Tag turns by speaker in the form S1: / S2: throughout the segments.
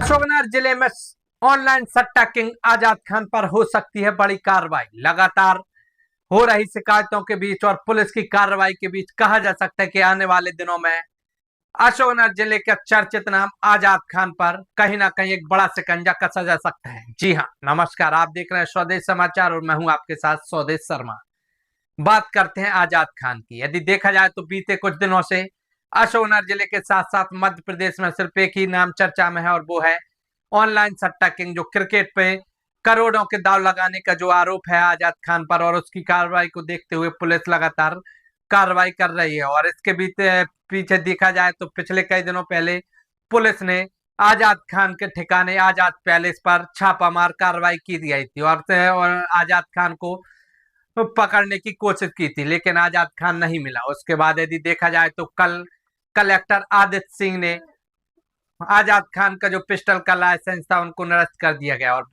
S1: अशोकनगर जिले में ऑनलाइन सट्टा किंग आजाद खान पर हो सकती है बड़ी कार्रवाई। लगातार हो रही शिकायतों के बीच और पुलिस की कार्रवाई के बीच कहा जा सकता है कि आने वाले दिनों में अशोकनगर जिले के चर्चित नाम आजाद खान पर कहीं ना कहीं एक बड़ा शिकंजा कसा जा सकता है। जी हाँ, नमस्कार, आप देख रहे हैं स्वदेश समाचार और मैं हूं आपके साथ स्वदेश शर्मा। बात करते हैं आजाद खान की। यदि देखा जाए तो बीते कुछ दिनों से अशोकनगर जिले के साथ साथ मध्य प्रदेश में सिर्फ एक ही नाम चर्चा में है और वो है ऑनलाइन सट्टा किंग, जो क्रिकेट पे करोड़ों के दाव लगाने का जो आरोप है आजाद खान पर, और उसकी कार्रवाई को देखते हुए पुलिस लगातार कार्रवाई कर रही है। और इसके पीछे देखा जाए तो पिछले कई दिनों पहले पुलिस ने आजाद खान के ठिकाने आजाद पैलेस पर छापामार कार्रवाई की गई थी और आजाद खान को पकड़ने की कोशिश की थी, लेकिन आजाद खान नहीं मिला। उसके बाद यदि देखा जाए तो कल कलेक्टर आदित्य सिंह ने आजाद खान का जो पिस्टल का लाइसेंस था उनको निरस्त कर दिया गया और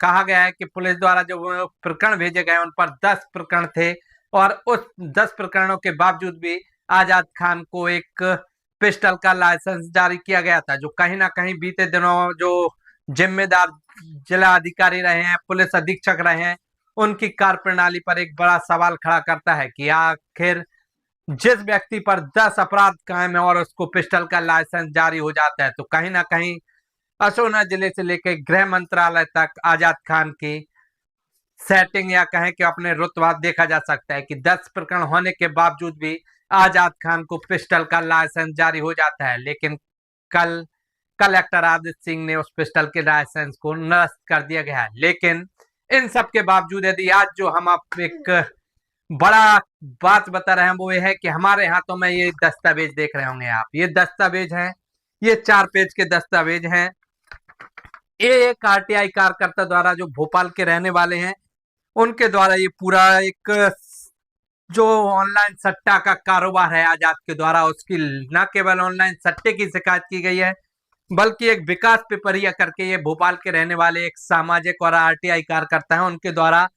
S1: कहा गया है कि पुलिस द्वारा जो प्रकरण भेजे गए उन पर 10 प्रकरण थे और उस 10 प्रकरणों के बावजूद भी आजाद खान को एक पिस्टल का लाइसेंस जारी किया गया था, जो कहीं ना कहीं बीते दिनों जो जिम्मेदार जिला अधिकारी रहे हैं, पुलिस अधीक्षक रहे हैं, उनकी कार्यप्रणाली पर एक बड़ा सवाल खड़ा करता है कि आखिर जिस व्यक्ति पर 10 अपराध कायम है और उसको पिस्टल का लाइसेंस जारी हो जाता है, तो कहीं ना कहीं अशोकनगर जिले से लेकर गृह मंत्रालय तक आजाद खान की सेटिंग या कहें कि अपने रुतबा देखा जा सकता है कि 10 प्रकरण होने के बावजूद भी आजाद खान को पिस्टल का लाइसेंस जारी हो जाता है। लेकिन कल कलेक्टर आदित्य सिंह ने उस पिस्टल के लाइसेंस को निरस्त कर दिया गया है। लेकिन इन सब के बावजूद यदि आज जो हम आप एक बड़ा बात बता रहे हैं वो ये है कि हमारे हाथों में ये दस्तावेज देख रहे होंगे आप, ये दस्तावेज हैं, ये 4 पेज के दस्तावेज हैं। ये एक आरटीआई कार्यकर्ता द्वारा, जो भोपाल के रहने वाले हैं, उनके द्वारा ये पूरा एक जो ऑनलाइन सट्टा का कारोबार है आजाद के द्वारा, उसकी न केवल ऑनलाइन सट्टे की शिकायत की गई है बल्कि एक विकास पिपरिया करके ये भोपाल के रहने वाले एक सामाजिक और आरटीआई कार्यकर्ता है, उनके द्वारा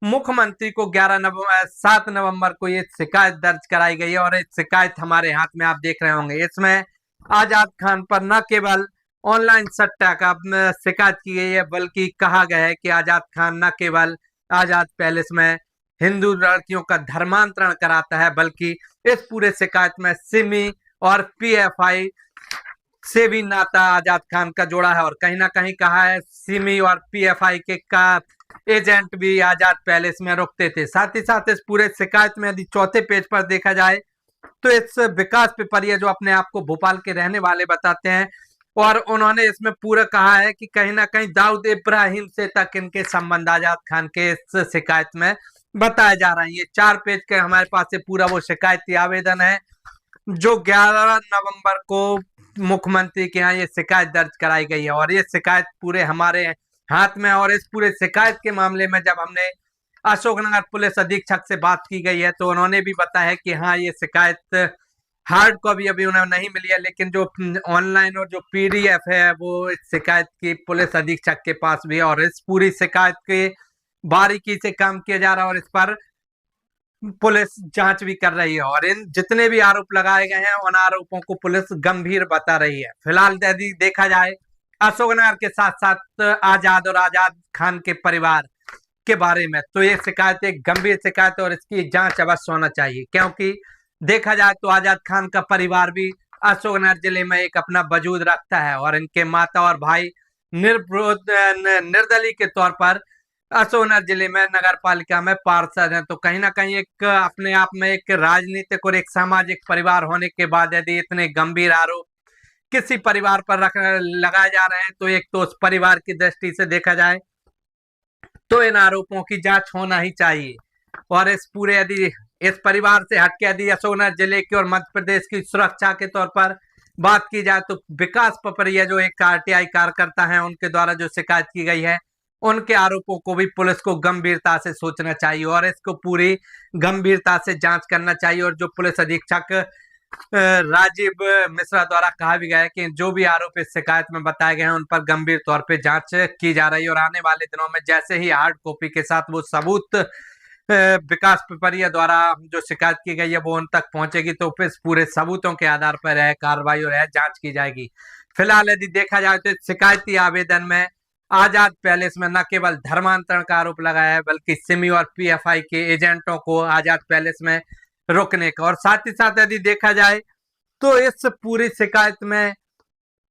S1: मुख्यमंत्री को 7 नवंबर को ये शिकायत दर्ज कराई गई है। और इस शिकायत हमारे हाथ में आप देख रहे होंगे, इसमें आजाद खान पर न केवल ऑनलाइन सट्टा का शिकायत की गई है बल्कि कहा गया है कि आजाद खान न केवल आजाद पैलेस में हिंदू लड़कियों का धर्मांतरण कराता है बल्कि इस पूरे शिकायत में सिमी और पीएफआई से भी नाता आजाद खान का जोड़ा है। और कहीं ना कहीं कहा है सिमी और पीएफआई के का एजेंट भी आजाद पैलेस में रुकते थे। साथ ही साथ इस पूरे शिकायत में यदि चौथे पेज पर देखा जाए तो इस विकास पिपरिया, जो अपने आप को भोपाल के रहने वाले बताते हैं, और उन्होंने इसमें पूरा कहा है कि कहीं ना कहीं दाऊद इब्राहिम से तक इनके संबंध आजाद खान के इस शिकायत में बताए जा रहे हैं। ये 4 पेज के हमारे पास से पूरा वो शिकायती आवेदन है जो 11 नवंबर को मुख्यमंत्री के यहाँ ये शिकायत दर्ज कराई गई है। और ये शिकायत पूरे हमारे हाथ में, और इस पूरे शिकायत के मामले में जब हमने अशोकनगर पुलिस अधीक्षक से बात की गई है तो उन्होंने भी बताया कि हाँ, ये शिकायत हार्ड कॉपी अभी उन्हें नहीं मिली है, लेकिन जो ऑनलाइन और जो पीडीएफ है वो इस शिकायत की पुलिस अधीक्षक के पास भी है। और इस पूरी शिकायत के बारीकी से काम किया जा रहा है और इस पर पुलिस जांच भी कर रही है। और इन जितने भी आरोप लगाए गए हैं उन आरोपों को पुलिस गंभीर बता रही है। फिलहाल यदि देखा जाए अशोकनगर के साथ साथ आजाद और आजाद खान के परिवार के बारे में, तो ये शिकायत एक गंभीर शिकायत है और इसकी जांच अवश्य होना चाहिए, क्योंकि देखा जाए तो आजाद खान का परिवार भी अशोकनगर जिले में एक अपना वजूद रखता है और इनके माता और भाई निर्दलीय के तौर पर अशोकनगर जिले में नगर पालिका में पार्षद हैं। तो कहीं ना कहीं एक अपने आप में एक राजनीतिक और एक सामाजिक परिवार होने के बाद यदि इतने गंभीर आरोप किसी परिवार पर लगाए जा रहे हैं तो एक तो उस परिवार की दृष्टि से देखा जाए तो इन आरोपों की जांच होना ही चाहिए। और इस पूरे यदि इस परिवार से हटके यदि अशोकनगर जिले की और मध्य प्रदेश की सुरक्षा के तौर पर बात की जाए तो विकास पपरिया, जो एक आरटीआई कार्यकर्ता है, उनके द्वारा जो शिकायत की गई है उनके आरोपों को भी पुलिस को गंभीरता से सोचना चाहिए और इसको पूरी गंभीरता से जांच करना चाहिए। और जो पुलिस अधीक्षक राजीव मिश्रा द्वारा कहा भी गया है कि जो भी आरोप इस शिकायत में बताए गए हैं उन पर गंभीर तौर पे जांच की जा रही है और आने वाले दिनों में जैसे ही हार्ड कॉपी के साथ वो सबूत विकास पिपरिया द्वारा जो शिकायत की गई है वो उन तक पहुंचेगी तो फिर पूरे सबूतों के आधार पर कार्रवाई और जांच की जाएगी। फिलहाल यदि देखा जाए तो शिकायती आवेदन में आजाद पैलेस में न केवल धर्मांतरण का आरोप लगाया है बल्कि सिमी और पीएफआई के एजेंटों को आजाद पैलेस में रुकने का, और साथ ही साथ यदि देखा जाए तो इस पूरी शिकायत में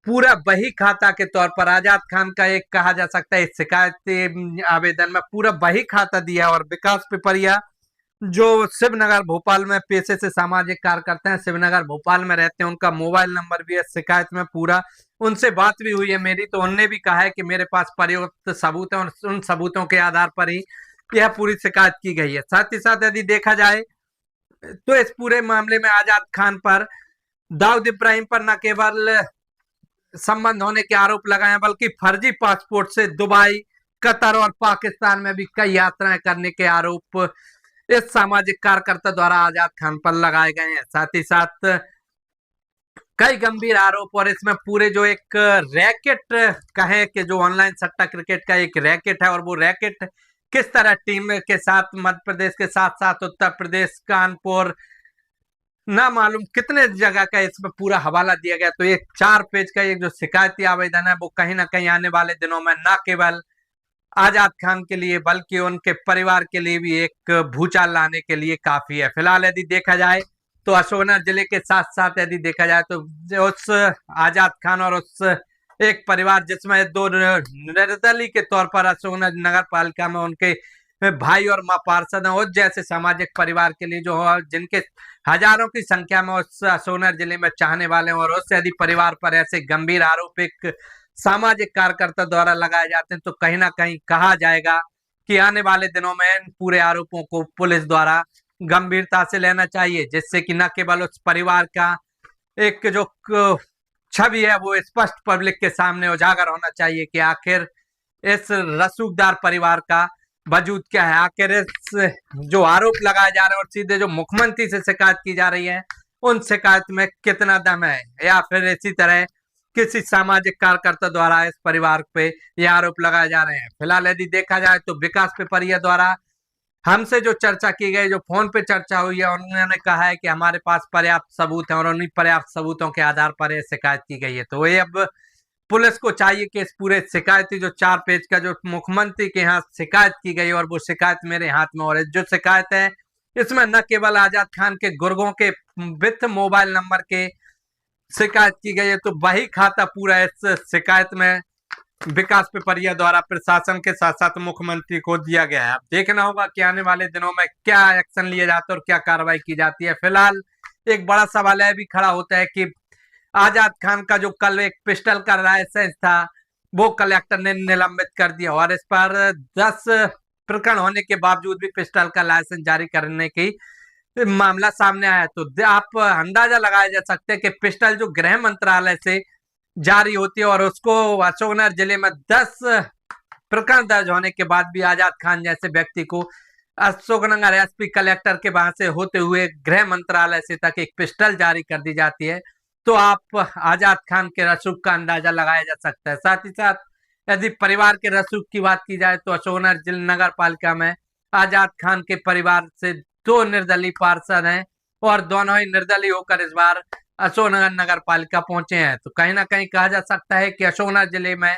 S1: पूरा बही खाता के तौर पर आजाद खान का एक कहा जा सकता है इस शिकायती आवेदन में पूरा बही खाता दिया, और विकास पिपरिया जो शिवनगर भोपाल में पेशे से सामाजिक कार्य करते हैं, शिवनगर भोपाल में रहते हैं, उनका मोबाइल नंबर भी है शिकायत में पूरा, उनसे बात भी हुई है मेरी, तो उनने भी कहा है कि मेरे पास पर्याप्त सबूत है और उन सबूतों के आधार पर ही यह पूरी शिकायत की गई है। साथ ही साथ यदि देखा जाए तो इस पूरे मामले में आजाद खान पर दाऊद इब्राहिम पर न केवल संबंध होने के आरोप लगाए बल्कि फर्जी पासपोर्ट से दुबई, कतर और पाकिस्तान में भी कई यात्राएं करने के आरोप इस सामाजिक कार्यकर्ता द्वारा आजाद खान पर लगाए गए हैं। साथ ही साथ कई गंभीर आरोप, और इसमें पूरे जो एक रैकेट कहें कि जो ऑनलाइन सट्टा क्रिकेट का एक रैकेट है, और वो रैकेट किस तरह टीम के साथ मध्य प्रदेश के साथ साथ उत्तर प्रदेश, कानपुर, ना मालूम कितने जगह का इसमें पूरा हवाला दिया गया। तो एक 4 पेज का एक जो शिकायती आवेदन है वो कहीं ना कहीं आने वाले दिनों में न केवल आजाद खान के लिए बल्कि उनके परिवार के लिए भी एक भूचाल लाने के लिए काफी है। फिलहाल यदि देखा जाए तो अशोकनगर जिले के साथ साथ यदि देखा जाए तो उस आजाद खान और उस एक परिवार जिसमें 2 निर्दलीय के तौर पर अशोकनगर नगर पालिका में उनके भाई और मां पार्षद हैं, उस जैसे सामाजिक परिवार के लिए जो जिनके हजारों की संख्या में उस अशोकनगर जिले में चाहने वाले हैं, और उससे यदि परिवार पर ऐसे गंभीर आरोप एक सामाजिक कार्यकर्ता द्वारा लगाए जाते हैं तो कहीं ना कहीं कहा जाएगा कि आने वाले दिनों में इन पूरे आरोपों को पुलिस द्वारा गंभीरता से लेना चाहिए, जिससे कि न केवल उस परिवार का एक जो छवि है वो स्पष्ट पब्लिक के सामने उजागर होना चाहिए कि आखिर इस रसूखदार परिवार का वजूद क्या है, आखिर इस जो आरोप लगाए जा रहे हैं और सीधे जो मुख्यमंत्री से शिकायत की जा रही है उन शिकायत में कितना दम है, या फिर इसी तरह किसी सामाजिक कार्यकर्ता द्वारा इस परिवार पे ये आरोप लगाए जा रहे हैं। फिलहाल यदि देखा जाए तो विकास पिपरिया द्वारा हमसे जो चर्चा की गई, जो फोन पे चर्चा हुई है, उन्होंने कहा है कि हमारे पास पर्याप्त सबूत है और उन्हीं पर्याप्त सबूतों के आधार पर यह शिकायत की गई है। तो ये अब पुलिस को चाहिए कि इस पूरे शिकायती जो 4 पेज का जो मुख्यमंत्री के यहाँ शिकायत की गई, और वो शिकायत मेरे हाथ में, और जो शिकायत है इसमें न केवल आजाद खान के गुर्गों के विथ मोबाइल नंबर के शिकायत की गई है, तो वही खाता पूरा इस शिकायत में विकास पिपरिया द्वारा प्रशासन के साथ साथ मुख्यमंत्री को दिया गया है। अब देखना होगा कि आने वाले दिनों में क्या एक्शन लिया जाता है और क्या कार्रवाई की जाती है। फिलहाल एक बड़ा सवाल यह भी खड़ा होता है कि आजाद खान का जो कल एक पिस्टल का लाइसेंस था वो कलेक्टर ने निलंबित कर दिया, और इस पर 10 प्रकरण होने के बावजूद भी पिस्टल का लाइसेंस जारी करने की मामला सामने आया। तो आप अंदाजा लगाया जा सकता है कि पिस्टल जो गृह मंत्रालय से जारी होती है और उसको अशोकनगर जिले में 10 प्रकरण दर्ज होने के बाद भी आजाद खान जैसे व्यक्ति को अशोकनगर एसपी कलेक्टर के वहां से होते हुए गृह मंत्रालय से तक एक पिस्टल जारी कर दी जाती है, तो आप आजाद खान के रसूख का अंदाजा लगाया जा सकता है। साथ ही साथ यदि परिवार के रसूख की बात की जाए तो अशोकनगर जिला नगर पालिका में आजाद खान के परिवार से 2 निर्दलीय पार्षद हैं, और दोनों ही निर्दलीय होकर इस बार अशोकनगर नगर पालिका पहुंचे हैं। तो कहीं ना कहीं कहा जा सकता है कि अशोकनगर जिले में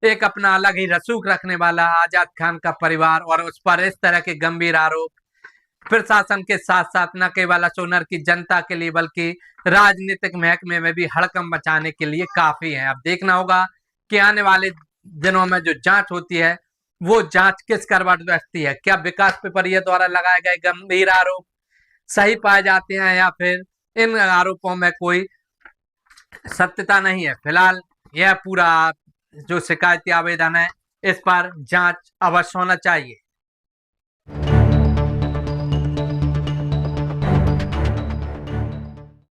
S1: एक अपना अलग ही रसूख रखने वाला आजाद खान का परिवार, और उस पर इस तरह के गंभीर आरोप प्रशासन के साथ साथ न केवल अशोकनगर की जनता के लिए बल्कि राजनीतिक महकमे में भी हड़कंप मचाने के लिए काफी है। अब देखना होगा कि आने वाले दिनों में जो जांच होती है वो जांच किस करवट बैठती है, क्या विकास पिपरिया द्वारा लगाए गए गंभीर आरोप सही पाए जाते हैं या फिर इन आरोपों में कोई सत्यता नहीं है। फिलहाल यह पूरा जो शिकायती आवेदन है इस पर जांच अवश्य होना चाहिए।